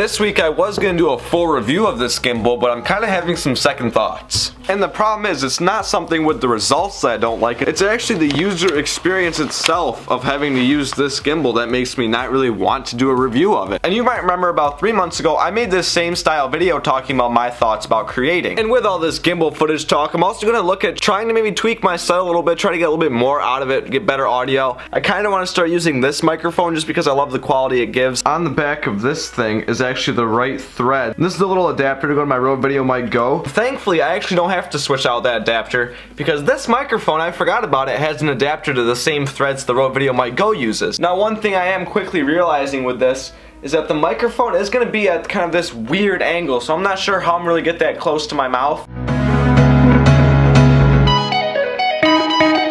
this week I was going to do a full review of this gimbal, but I'm kind of having some second thoughts. And the problem is, it's not something with the results that I don't like. It's actually the user experience itself of having to use this gimbal that makes me not really want to do a review of it. And you might remember about 3 months ago, I made this same style video talking about my thoughts about creating. And with all this gimbal footage talk, I'm also going to look at trying to maybe tweak my set a little bit, try to get a little bit more out of it, get better audio. I kind of want to start using this microphone just because I love the quality it gives. On the back of this thing is actually the right thread. And this is the little adapter to go to my Rode Video Mic Go. Thankfully, I actually don't have to switch out that adapter because this microphone, I forgot about it, has an adapter to the same threads the Rode Video Mic Go uses. Now, one thing I am quickly realizing with this is that the microphone is going to be at kind of this weird angle, so I'm not sure how I'm really get that close to my mouth.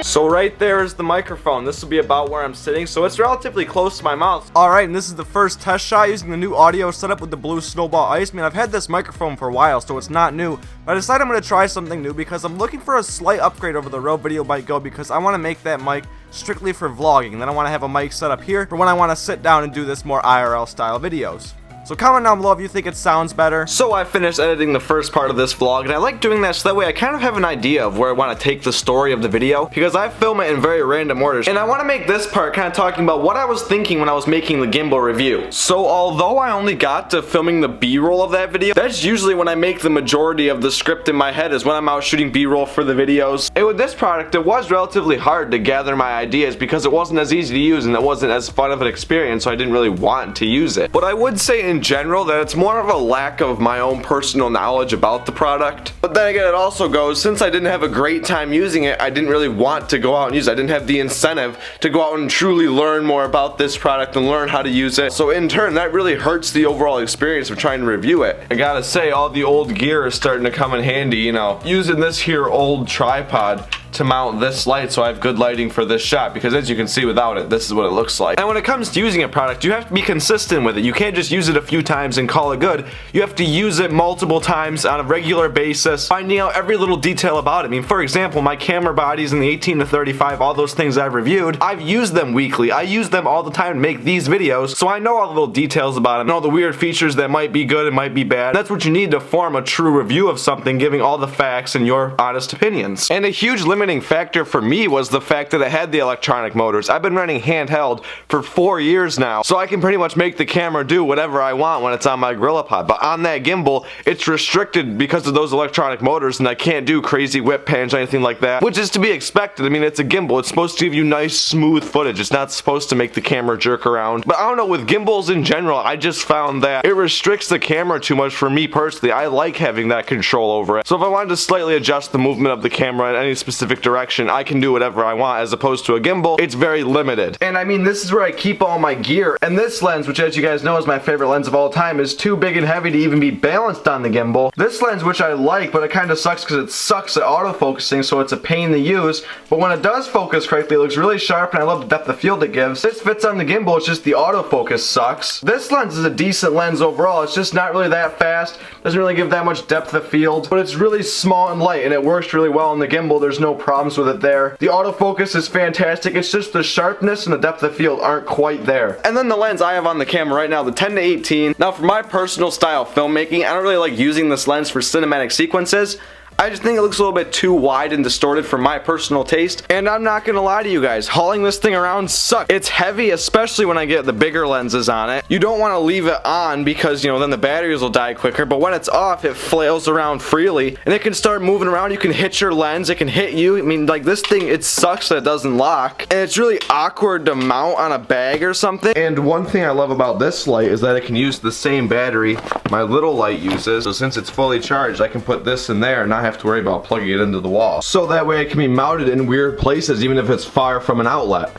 So right there is the microphone. This will be about where I'm sitting, so it's relatively close to my mouth. Alright, and this is the first test shot using the new audio setup with the blue snowball ice. I mean, I've had this microphone for a while, so it's not new, but I decided I'm going to try something new because I'm looking for a slight upgrade over the Rode Video Mic Go because I want to make that mic strictly for vlogging. Then I want to have a mic set up here for when I want to sit down and do this more IRL style videos. So comment down below if you think it sounds better. So I finished editing the first part of this vlog, and I like doing that so that way I kind of have an idea of where I want to take the story of the video, because I film it in very random orders. And I want to make this part kind of talking about what I was thinking when I was making the gimbal review. So although I only got to filming the B-roll of that video, that's usually when I make the majority of the script in my head, is when I'm out shooting B-roll for the videos. And with this product, it was relatively hard to gather my ideas because it wasn't as easy to use and it wasn't as fun of an experience, so I didn't really want to use it. But I would say in general that it's more of a lack of my own personal knowledge about the product. But then again, it also goes, since I didn't have a great time using it, I didn't really want to go out and use it. I didn't have the incentive to go out and truly learn more about this product and learn how to use it. So in turn, that really hurts the overall experience of trying to review it. I gotta say, all the old gear is starting to come in handy, you know. Using this here old tripod to mount this light so I have good lighting for this shot, because as you can see without it, this is what it looks like. And when it comes to using a product, you have to be consistent with it. You can't just use it a few times and call it good. You have to use it multiple times on a regular basis, finding out every little detail about it. I mean, for example, my camera bodies in the 18 to 35, all those things I've reviewed, I've used them weekly. I use them all the time to make these videos, so I know all the little details about it and all the weird features that might be good and might be bad. That's what you need to form a true review of something, giving all the facts and your honest opinions. And a huge limiting factor for me was the fact that it had the electronic motors. I've been running handheld for 4 years now, so I can pretty much make the camera do whatever I want when it's on my GorillaPod. But on that gimbal, it's restricted because of those electronic motors, and I can't do crazy whip pans or anything like that, which is to be expected. I mean, it's a gimbal. It's supposed to give you nice, smooth footage. It's not supposed to make the camera jerk around. But I don't know, with gimbals in general, I just found that it restricts the camera too much for me personally. I like having that control over it. So if I wanted to slightly adjust the movement of the camera in any specific direction, I can do whatever I want, as opposed to a gimbal, it's very limited. And I mean, this is where I keep all my gear, and this lens, which as you guys know is my favorite lens of all time, is too big and heavy to even be balanced on the gimbal. This lens, which I like, but it kind of sucks because it sucks at autofocusing, so it's a pain to use, but when it does focus correctly, it looks really sharp, and I love the depth of field it gives. This fits on the gimbal, it's just the autofocus sucks. This lens is a decent lens overall. It's just not really that fast, doesn't really give that much depth of field, but it's really small and light, and it works really well on the gimbal. There's no problems with it there. The autofocus is fantastic. It's just the sharpness and the depth of field aren't quite there. And then the lens I have on the camera right now, the 10 to 18. Now, for my personal style of filmmaking, I don't really like using this lens for cinematic sequences. I just think it looks a little bit too wide and distorted for my personal taste, and I'm not gonna lie to you guys, hauling this thing around sucks. It's heavy, especially when I get the bigger lenses on it. You don't want to leave it on because, you know, then the batteries will die quicker, but when it's off, it flails around freely, and it can start moving around. You can hit your lens, it can hit you. I mean, like, this thing, it sucks that it doesn't lock, and it's really awkward to mount on a bag or something. And one thing I love about this light is that it can use the same battery my little light uses, so since it's fully charged, I can put this in there and not have to worry about plugging it into the wall. So that way it can be mounted in weird places even if it's far from an outlet.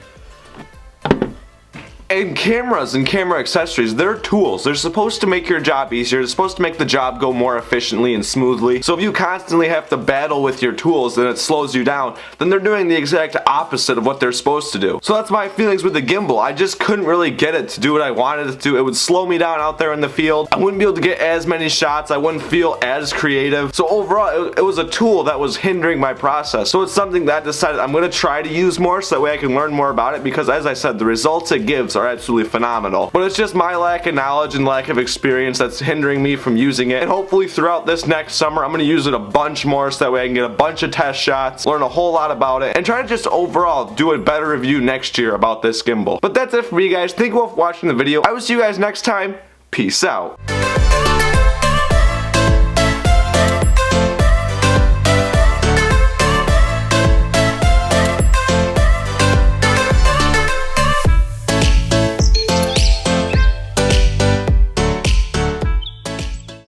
And cameras and camera accessories, they're tools. They're supposed to make your job easier. They're supposed to make the job go more efficiently and smoothly. So if you constantly have to battle with your tools and it slows you down, then they're doing the exact opposite of what they're supposed to do. So that's my feelings with the gimbal. I just couldn't really get it to do what I wanted it to do. It would slow me down out there in the field. I wouldn't be able to get as many shots. I wouldn't feel as creative. So overall, it was a tool that was hindering my process. So it's something that I decided I'm going to try to use more so that way I can learn more about it, because as I said, the results it gives are are absolutely phenomenal. But it's just my lack of knowledge and lack of experience that's hindering me from using it. And hopefully throughout this next summer, I'm going to use it a bunch more so that way I can get a bunch of test shots, learn a whole lot about it, and try to just overall do a better review next year about this gimbal. But that's it for me, guys. Thank you all for watching the video. I will see you guys next time. Peace out.